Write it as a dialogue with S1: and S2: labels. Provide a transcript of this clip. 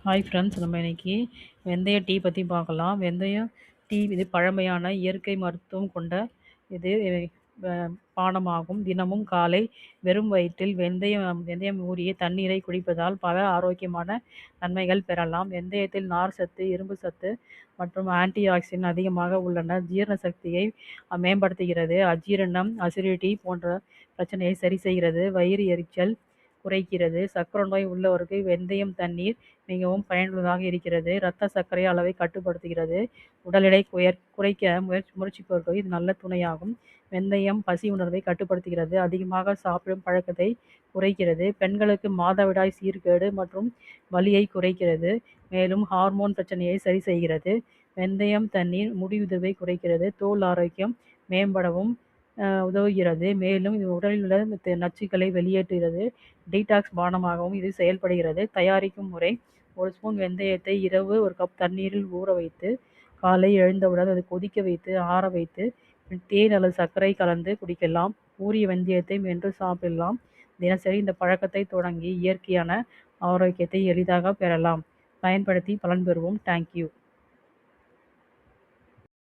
S1: Hi friends, நம்ம இன்னைக்கு வெந்தய டீ பற்றி பார்க்கலாம். வெந்தயம் டீ இது பழமையான இயற்கை மருத்துவம் கொண்ட இது பானமாகும். தினமும் காலை வெறும் வயிற்றில் வெந்தயம் ஊறிய தண்ணீரை குடிப்பதால் பல ஆரோக்கியமான நன்மைகள் பெறலாம். வெந்தயத்தில் நார் சத்து, இரும்பு சத்து மற்றும் ஆன்டி ஆக்சிடென்ட் அதிகமாக உள்ளன. ஜீரண சக்தியை மேம்படுத்துகிறது. அஜீரணம், அசிடிட்டி போன்ற பிரச்சனையை சரி செய்கிறது. வயிறு எரிச்சல் குறைக்கிறது. சர்க்கரை நோய் உள்ளவருக்கு வெந்தயம் தண்ணீர் மிகவும் பயனுள்ளதாக இருக்கிறது. இரத்த சர்க்கரை அளவை கட்டுப்படுத்துகிறது. உடல் எடை குறைக்க முயற்சிப்பவர்களுக்கு இது நல்ல துணையாகும். வெந்தயம் பசி உணர்வை கட்டுப்படுத்துகிறது. அதிகமாக சாப்பிடும் பழக்கத்தை குறைக்கிறது. பெண்களுக்கு மாதவிடாய் சீர்கேடு மற்றும் வலியை குறைக்கிறது. மேலும் ஹார்மோன் பிரச்சனையை சரி செய்கிறது. வெந்தயம் தண்ணீர் முடி உதிர்வை குறைக்கிறது. தோல் ஆரோக்கியம் மேம்படவும் உதவுகிறது. மேலும் இது உடலில் உள்ள நச்சுக்களை வெளியேற்றுகிறது. டீடாக்ஸ் பானமாகவும் இது செயல்படுகிறது. தயாரிக்கும் முறை: ஒரு ஸ்பூன் வெந்தயத்தை இரவு ஒரு கப் தண்ணீரில் ஊற வைத்து காலை எழுந்தவுடன் அதை கொதிக்க வைத்து ஆற வைத்து தேன் அல்லது சர்க்கரை கலந்து குடிக்கலாம். ஊறிய வெந்தயத்தை மென்று சாப்பிடலாம். தினசரி இந்த பழக்கத்தை தொடங்கி இயற்கையான ஆரோக்கியத்தை எளிதாக பெறலாம். பயன்படுத்தி பலன் பெறுவோம். தேங்க்யூ.